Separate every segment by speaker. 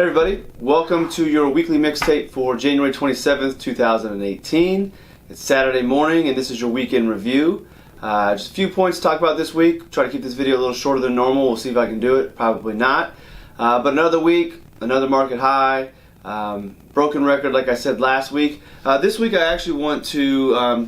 Speaker 1: Hey everybody, welcome to your weekly mixtape for January 27th, 2018. It's Saturday morning and this is your weekend review. Just a few points to talk about this week. Try to keep this video a little shorter than normal. We'll see if I can do it. Probably not. But another week, another market high, broken record like I said last week. This week I actually want to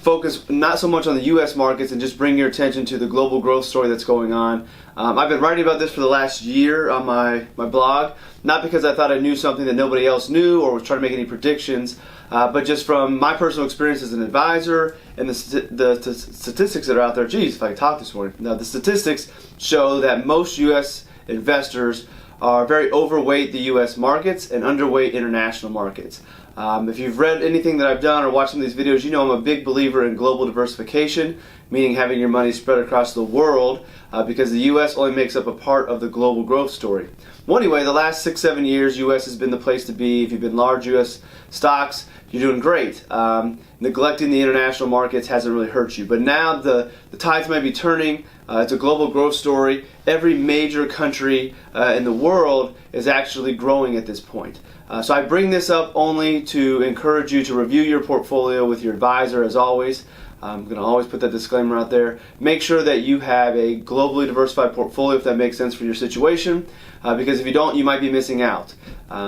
Speaker 1: focus not so much on the U.S. markets and just bring your attention to the global growth story that's going on. I've been writing about this for the last year on my blog, not because I thought I knew something that nobody else knew or was trying to make any predictions, but just from my personal experience as an advisor and the statistics that are out there. Geez, if I could talk this morning. Now, the statistics show that most U.S. investors are very overweight the U.S. markets and underweight international markets. If you've read anything that I've done or watched some of these videos, you know I'm a big believer in global diversification, meaning having your money spread across the world, because the U.S. only makes up a part of the global growth story. Well, anyway, the last 6-7 years, U.S. has been the place to be. If you've been large U.S. stocks, you're doing great. Neglecting the international markets hasn't really hurt you. But now the tides might be turning. It's a global growth story. Every major country in the world is actually growing at this point. So I bring this up only to encourage you to review your portfolio with your advisor, as always. I'm going to always put that disclaimer out there. Make sure that you have a globally diversified portfolio if that makes sense for your situation, because if you don't, you might be missing out.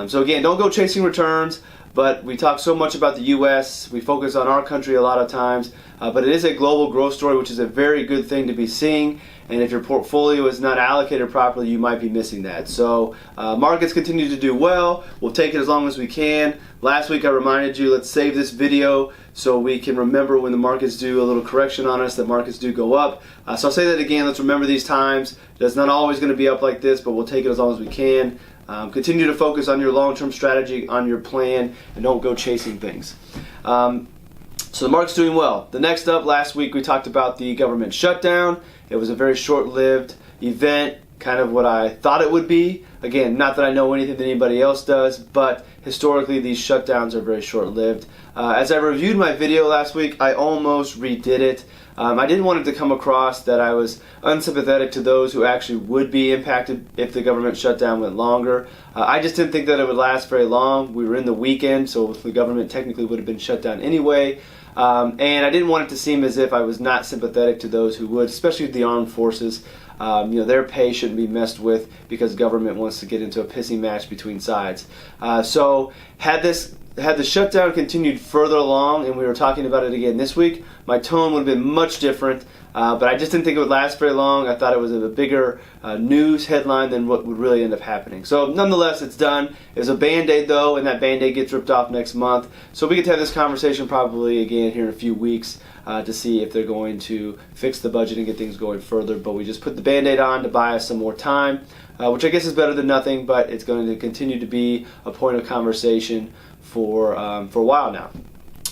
Speaker 1: So again, don't go chasing returns, but we talk so much about the U.S. We focus on our country a lot of times, but it is a global growth story, which is a very good thing to be seeing. And if your portfolio is not allocated properly, you might be missing that. So markets continue to do well. We'll take it as long as we can. Last week I reminded you, let's save this video so we can remember when the markets do a little correction on us, that markets do go up. So I'll say that again, let's remember these times. It's not always going to be up like this, but we'll take it as long as we can. Continue to focus on your long-term strategy, on your plan, and don't go chasing things. So the market's doing well. The next up, last week we talked about the government shutdown. It was a very short-lived event, kind of what I thought it would be. Again, not that I know anything that anybody else does, but historically these shutdowns are very short-lived. As I reviewed my video last week, I almost redid it. I didn't want it to come across that I was unsympathetic to those who actually would be impacted if the government shutdown went longer. I just didn't think that it would last very long. We were in the weekend, so the government technically would have been shut down anyway. And I didn't want it to seem as if I was not sympathetic to those who would, especially the armed forces. Their pay shouldn't be messed with because government wants to get into a pissing match between sides. So had the shutdown continued further along and we were talking about it again this week, my tone would have been much different. But I just didn't think it would last very long. I thought it was a bigger news headline than what would really end up happening. So nonetheless, it's done. It's a Band-Aid though, and that Band-Aid gets ripped off next month. So we get to have this conversation probably again here in a few weeks to see if they're going to fix the budget and get things going further. But we just put the Band-Aid on to buy us some more time, which I guess is better than nothing, but it's going to continue to be a point of conversation for a while now.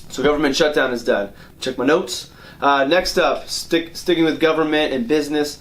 Speaker 1: So government shutdown is done. Check my notes. Next up, sticking with government and business,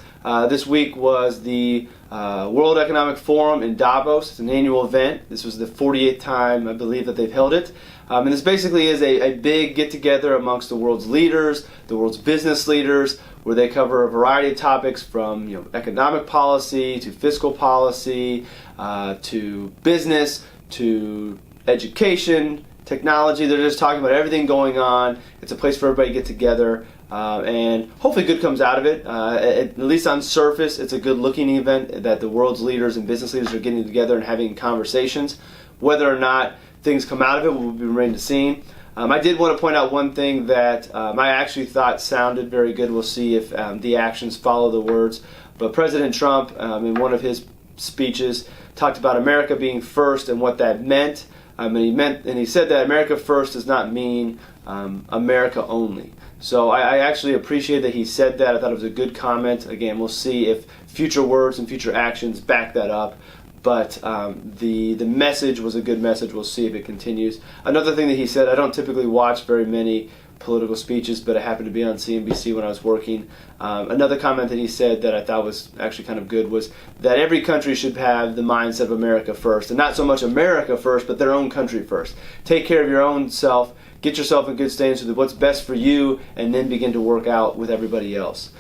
Speaker 1: this week was the World Economic Forum in Davos. It's an annual event. This was the 48th time, I believe, that they've held it. And this basically is a big get-together amongst the world's leaders, the world's business leaders, where they cover a variety of topics from economic policy to fiscal policy to business to education, technology. They're just talking about everything going on. It's a place for everybody to get together, and hopefully good comes out of it. At least on surface, it's a good-looking event that the world's leaders and business leaders are getting together and having conversations. Whether or not things come out of it will be remain to see. I did want to point out one thing that I actually thought sounded very good. We'll see if the actions follow the words. But President Trump, in one of his speeches, talked about America being first and what that meant. And he said that America first does not mean America only. So I actually appreciate that he said that. I thought it was a good comment. Again, we'll see if future words and future actions back that up. But the message was a good message. We'll see if it continues. Another thing that he said, I don't typically watch very many political speeches, but it happened to be on CNBC when I was working. Another comment that he said that I thought was actually kind of good was that every country should have the mindset of America first, and not so much America first, but their own country first. Take care of your own self, get yourself in good standing with what's best for you, and then begin to work out with everybody else.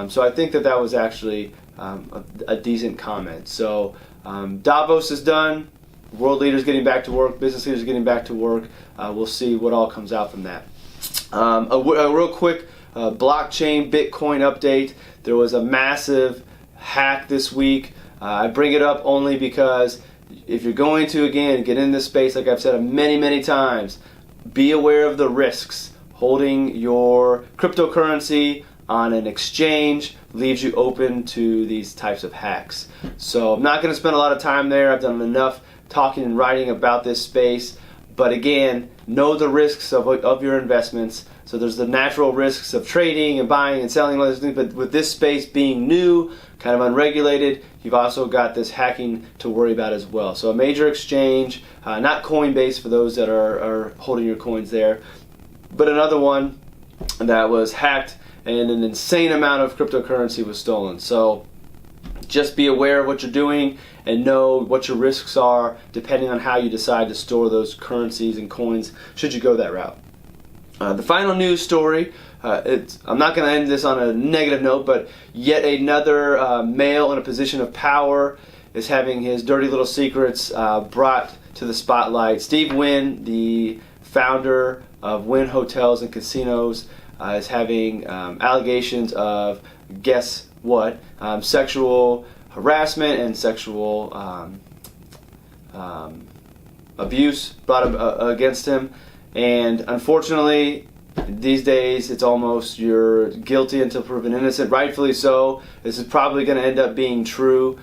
Speaker 1: So I think that was actually a decent comment. So Davos is done. world leaders getting back to work, business leaders getting back to work. We'll see what all comes out from that. A real quick blockchain Bitcoin update. There was a massive hack this week. I bring it up only because if you're going to, again, get in this space, like I've said many times, be aware of the risks. Holding your cryptocurrency on an exchange leaves you open to these types of hacks. So I'm not going to spend a lot of time there. I've done enough talking and writing about this space. But again, know the risks of your investments. So there's the natural risks of trading and buying and selling and all those things. But with this space being new, kind of unregulated, you've also got this hacking to worry about as well. So a major exchange, not Coinbase for those that are holding your coins there, but another one that was hacked and an insane amount of cryptocurrency was stolen. So just be aware of what you're doing and know what your risks are depending on how you decide to store those currencies and coins should you go that route. The final news story, I'm not going to end this on a negative note, but yet another male in a position of power is having his dirty little secrets brought to the spotlight. Steve Wynn, the founder of Wynn Hotels and Casinos, is having allegations of, guess what, sexual harassment and sexual abuse brought against him. And unfortunately, these days it's almost you're guilty until proven innocent. Rightfully so. This is probably going to end up being true.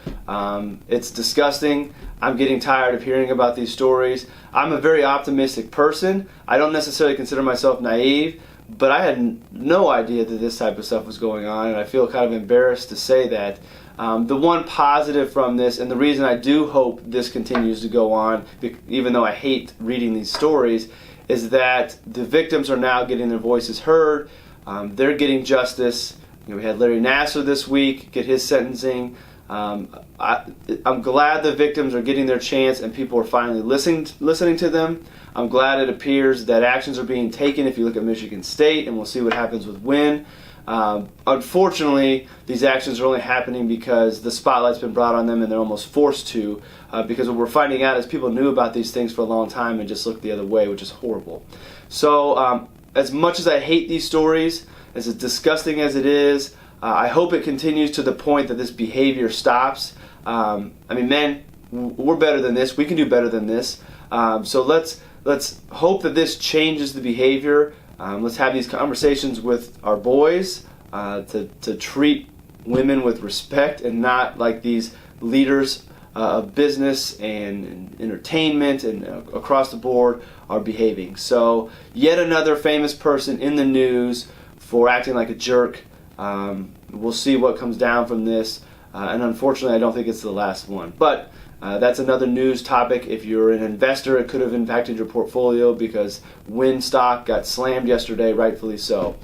Speaker 1: It's disgusting. I'm getting tired of hearing about these stories. I'm a very optimistic person. I don't necessarily consider myself naive, but I had no idea that this type of stuff was going on, and I feel kind of embarrassed to say that. The one positive from this, and the reason I do hope this continues to go on, even though I hate reading these stories, is that the victims are now getting their voices heard. They're getting justice. We had Larry Nassar this week get his sentencing. I'm glad the victims are getting their chance and people are finally listening to them. I'm glad it appears that actions are being taken if you look at Michigan State, and we'll see what happens with Wynn. Unfortunately, these actions are only happening because the spotlight's been brought on them and they're almost forced to, because what we're finding out is people knew about these things for a long time and just looked the other way, which is horrible. So as much as I hate these stories, as disgusting as it is, I hope it continues to the point that this behavior stops. I mean, men, we're better than this. We can do better than this. So let's hope that this changes the behavior. Let's have these conversations with our boys to treat women with respect and not like these leaders of business and entertainment and across the board are behaving. So yet another famous person in the news for acting like a jerk. We'll see what comes down from this, and unfortunately I don't think it's the last one. But that's another news topic. If you're an investor, it could have impacted your portfolio because Wynn stock got slammed yesterday, rightfully so.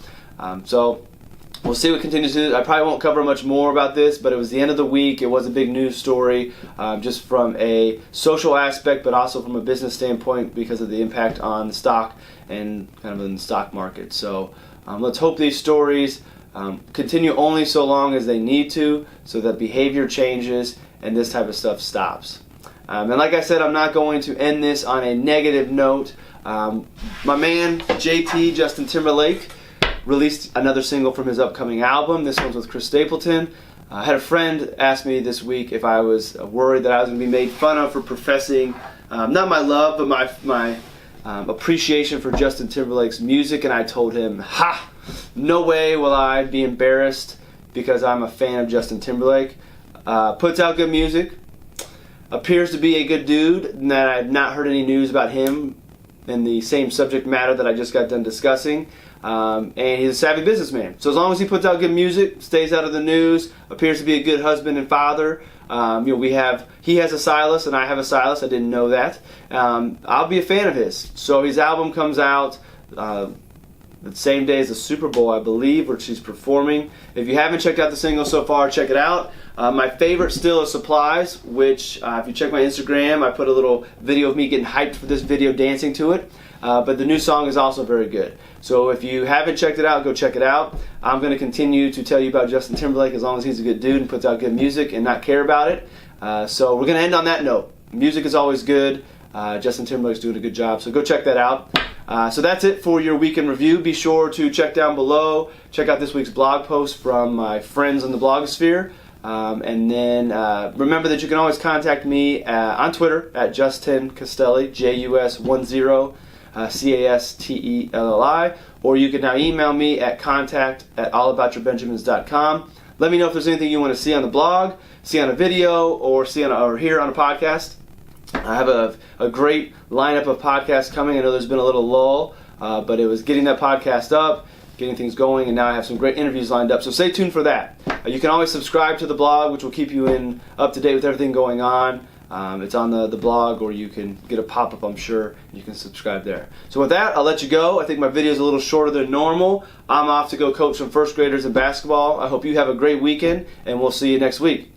Speaker 1: So we'll see what continues to do. I probably won't cover much more about this, but it was the end of the week. It was a big news story, just from a social aspect, but also from a business standpoint because of the impact on the stock and kind of in the stock market. So let's hope these stories continue only so long as they need to, so that behavior changes and this type of stuff stops. And like I said, I'm not going to end this on a negative note. My man, JT, Justin Timberlake, released another single from his upcoming album. This one's with Chris Stapleton. I had a friend ask me this week if I was worried that I was going to be made fun of for professing, not my love, but my appreciation for Justin Timberlake's music, and I told him, no way will I be embarrassed because I'm a fan of Justin Timberlake. Puts out good music, appears to be a good dude, and that I've not heard any news about him in the same subject matter that I just got done discussing. And he's a savvy businessman. So as long as he puts out good music, stays out of the news, appears to be a good husband and father, he has a stylist and I have a stylist. I didn't know that. I'll be a fan of his. So his album comes out the same day as the Super Bowl, I believe, which he's performing. If you haven't checked out the single so far, check it out. My favorite still is Supplies, which if you check my Instagram, I put a little video of me getting hyped for this video, dancing to it. But the new song is also very good. So if you haven't checked it out, go check it out. I'm going to continue to tell you about Justin Timberlake as long as he's a good dude and puts out good music and not care about it. So we're going to end on that note. Music is always good. Justin Timberlake's doing a good job, so go check that out. So that's it for your week in review. Be sure to check down below. Check out this week's blog post from my friends in the blogosphere. And then remember that you can always contact me on Twitter at Justin Castelli, JUS10 CASTELLI, or you can now email me at contact@allaboutyourbenjamins.com. Let me know if there's anything you want to see on the blog, see on a video, or hear on a podcast. I have a great lineup of podcasts coming. I know there's been a little lull, but it was getting that podcast up, getting things going, and now I have some great interviews lined up. So stay tuned for that. You can always subscribe to the blog, which will keep you up to date with everything going on. It's on the blog, or you can get a pop-up, I'm sure. You can subscribe there. So with that, I'll let you go. I think my video is a little shorter than normal. I'm off to go coach some first graders in basketball. I hope you have a great weekend, and we'll see you next week.